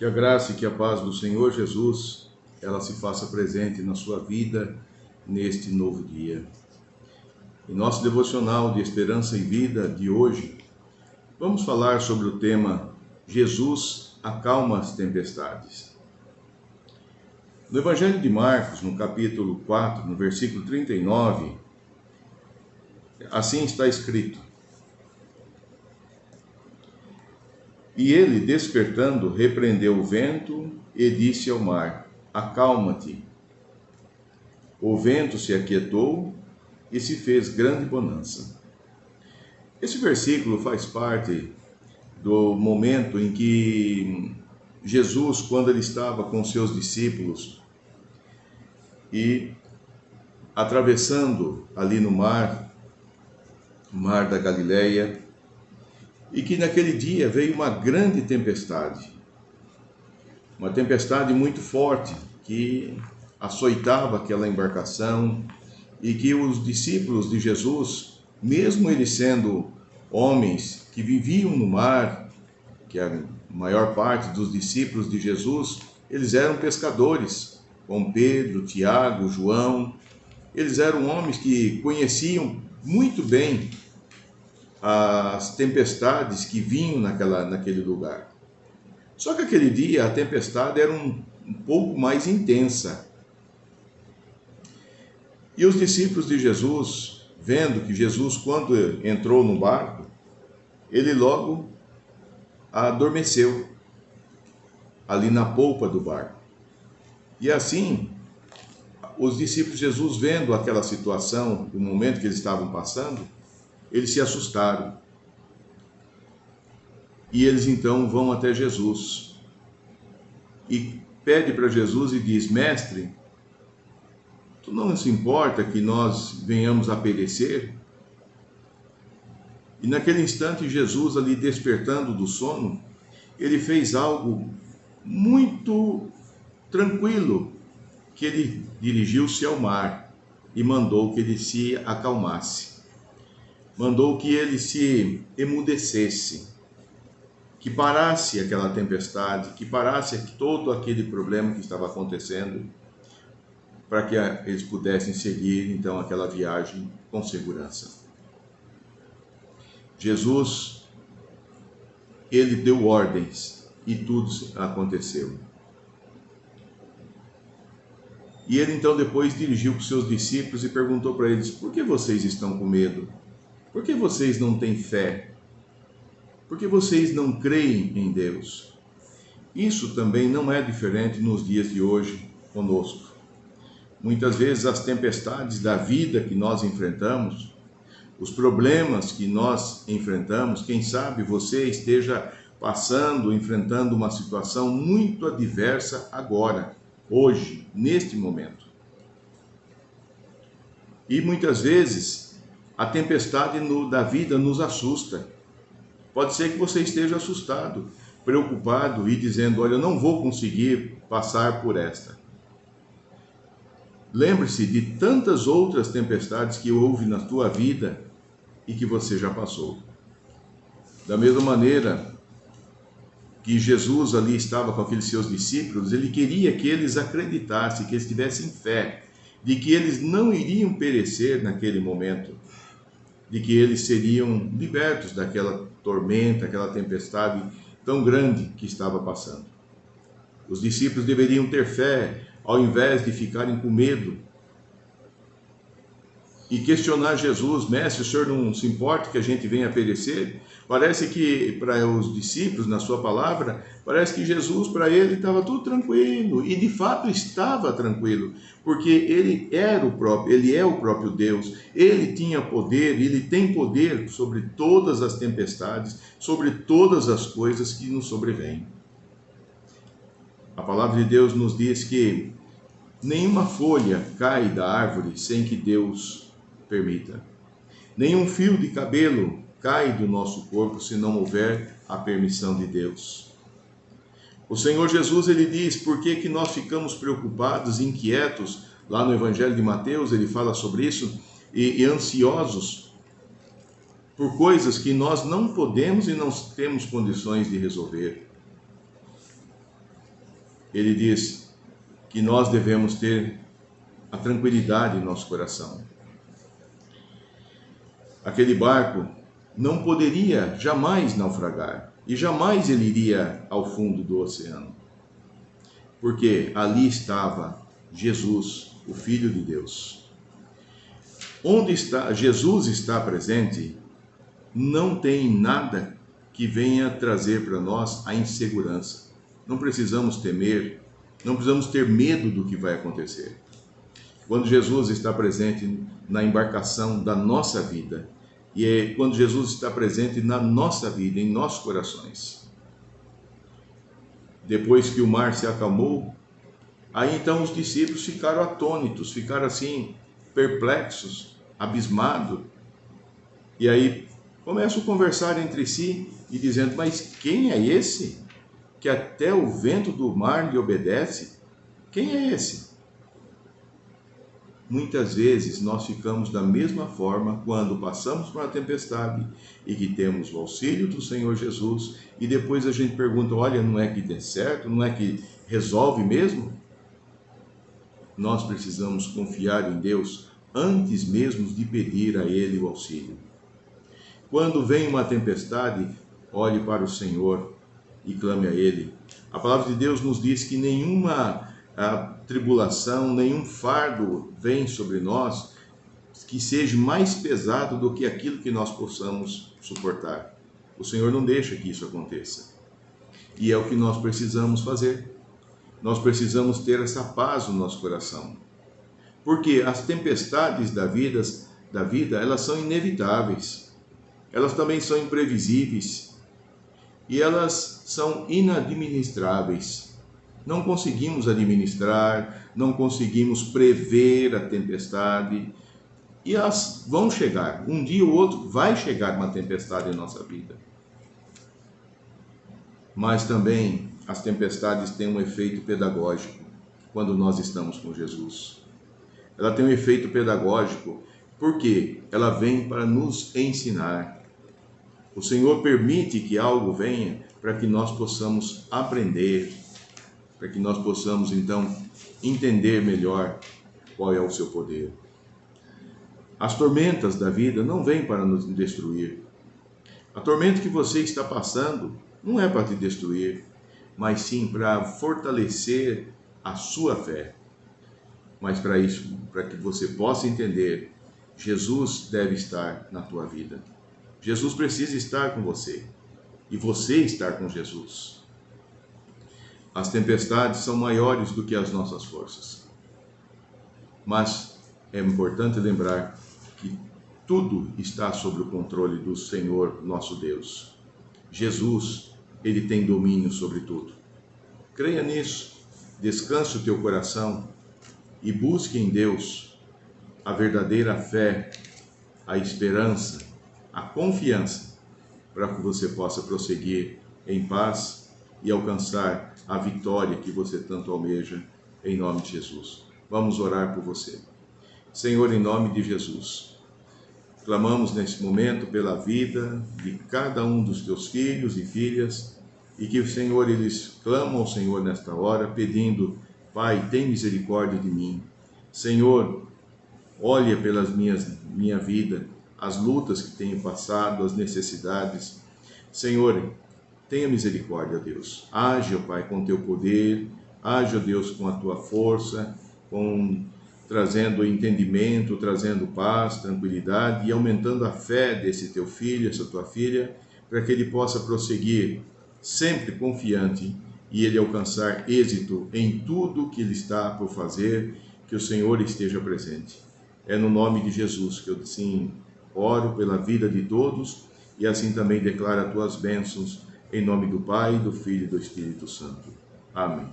Que a graça e que a paz do Senhor Jesus, ela se faça presente na sua vida neste novo dia. Em nosso devocional de Esperança e Vida de hoje, vamos falar sobre o tema Jesus acalma as tempestades. No Evangelho de Marcos, no capítulo 4, no versículo 39, assim está escrito: E ele, despertando, repreendeu o vento e disse ao mar: Acalma-te. O vento se aquietou e se fez grande bonança. Esse versículo faz parte do momento em que Jesus, quando ele estava com seus discípulos e atravessando ali no mar da Galileia, e que naquele dia veio uma grande tempestade, uma tempestade muito forte que açoitava aquela embarcação e que os discípulos de Jesus, mesmo eles sendo homens que viviam no mar, que a maior parte dos discípulos de Jesus, eles eram pescadores, com Pedro, Tiago, João, eles eram homens que conheciam muito bem as tempestades que vinham naquele lugar. Só que aquele dia a tempestade era um pouco mais intensa. E os discípulos de Jesus, vendo que Jesus, quando entrou no barco, ele logo adormeceu ali na polpa do barco. E assim, os discípulos de Jesus, vendo aquela situação, o momento que eles estavam passando, eles se assustaram. E eles então vão até Jesus e pede para Jesus e diz: Mestre, tu não se importa que nós venhamos a perecer? E naquele instante, Jesus, ali despertando do sono, ele fez algo muito tranquilo, que ele dirigiu-se ao mar e mandou que ele se acalmasse. Mandou que ele se emudecesse, que parasse aquela tempestade, que parasse todo aquele problema que estava acontecendo, para que eles pudessem seguir então aquela viagem com segurança. Jesus, ele deu ordens e tudo aconteceu. E ele então depois dirigiu para os seus discípulos e perguntou para eles: por que vocês estão com medo? Por que vocês não têm fé? Por que vocês não creem em Deus? Isso também não é diferente nos dias de hoje conosco. Muitas vezes as tempestades da vida que nós enfrentamos, os problemas que nós enfrentamos, quem sabe você esteja enfrentando uma situação muito adversa agora, hoje, neste momento. E muitas vezes a tempestade da vida nos assusta. Pode ser que você esteja assustado, preocupado e dizendo: olha, eu não vou conseguir passar por esta. Lembre-se de tantas outras tempestades que houve na tua vida e que você já passou. Da mesma maneira que Jesus ali estava com aqueles seus discípulos, ele queria que eles acreditassem, que eles tivessem fé, de que eles não iriam perecer naquele momento, de que eles seriam libertos daquela tormenta, aquela tempestade tão grande que estava passando. Os discípulos deveriam ter fé, ao invés de ficarem com medo e questionar Jesus: Mestre, o Senhor não se importa que a gente venha a perecer? Parece que para os discípulos, na sua palavra, parece que Jesus, para ele, estava tudo tranquilo, e de fato estava tranquilo, porque ele é o próprio Deus, ele tinha poder, ele tem poder sobre todas as tempestades, sobre todas as coisas que nos sobrevêm. A palavra de Deus nos diz que nenhuma folha cai da árvore sem que Deus permita. Nenhum fio de cabelo cai do nosso corpo se não houver a permissão de Deus. O Senhor Jesus, ele diz: por que nós ficamos preocupados, inquietos? Lá no Evangelho de Mateus ele fala sobre isso, e ansiosos por coisas que nós não podemos e não temos condições de resolver. ele diz que nós devemos ter a tranquilidade em nosso coração. Aquele barco não poderia jamais naufragar e jamais ele iria ao fundo do oceano, porque ali estava Jesus, o Filho de Deus. Onde Jesus está presente, não tem nada que venha trazer para nós a insegurança. Não precisamos temer, não precisamos ter medo do que vai acontecer. Quando Jesus está presente na embarcação da nossa vida, e é quando Jesus está presente na nossa vida, em nossos corações. Depois que o mar se acalmou, aí então os discípulos ficaram atônitos, ficaram assim, perplexos, abismados. E aí começam a conversar entre si e dizendo: mas quem é esse que até o vento do mar lhe obedece? Quem é esse? Muitas vezes nós ficamos da mesma forma quando passamos por uma tempestade e que temos o auxílio do Senhor Jesus e depois a gente pergunta: olha, não é que dê certo? Não é que resolve mesmo? Nós precisamos confiar em Deus antes mesmo de pedir a Ele o auxílio. Quando vem uma tempestade, olhe para o Senhor e clame a Ele. A palavra de Deus nos diz que nenhuma tribulação, nenhum fardo vem sobre nós que seja mais pesado do que aquilo que nós possamos suportar. O Senhor não deixa que isso aconteça. E é o que nós precisamos fazer. Nós precisamos ter essa paz no nosso coração. Porque as tempestades da vida, elas são inevitáveis. Elas também são imprevisíveis. E elas são inadministráveis. Não conseguimos administrar, não conseguimos prever a tempestade. E elas vão chegar. Um dia ou outro vai chegar uma tempestade em nossa vida. Mas também as tempestades têm um efeito pedagógico quando nós estamos com Jesus. Ela tem um efeito pedagógico porque ela vem para nos ensinar. O Senhor permite que algo venha para que nós possamos aprender, para que nós possamos então entender melhor qual é o seu poder. As tormentas da vida não vêm para nos destruir. A tormenta que você está passando não é para te destruir, mas sim para fortalecer a sua fé. Mas para isso, para que você possa entender, Jesus deve estar na tua vida. Jesus precisa estar com você e você estar com Jesus. As tempestades são maiores do que as nossas forças. Mas é importante lembrar que tudo está sob o controle do Senhor nosso Deus. Jesus, Ele tem domínio sobre tudo. Creia nisso, descanse o teu coração e busque em Deus a verdadeira fé, a esperança, a confiança, para que você possa prosseguir em paz e alcançar a vitória que você tanto almeja, em nome de Jesus. Vamos orar por você. Senhor, em nome de Jesus, clamamos nesse momento pela vida de cada um dos teus filhos e filhas, e que o Senhor, eles clamam ao Senhor nesta hora, pedindo: Pai, tem misericórdia de mim. Senhor, olha pela minha vida, as lutas que tenho passado, as necessidades. Senhor, tenha misericórdia, Deus. Age, ó Pai, com teu poder, age, ó Deus, com a tua força, trazendo entendimento, trazendo paz, tranquilidade e aumentando a fé desse teu filho, essa tua filha, para que ele possa prosseguir sempre confiante e ele alcançar êxito em tudo que ele está por fazer, que o Senhor esteja presente. É no nome de Jesus que eu assim oro pela vida de todos e assim também declaro as tuas bênçãos em nome do Pai, do Filho e do Espírito Santo. Amém.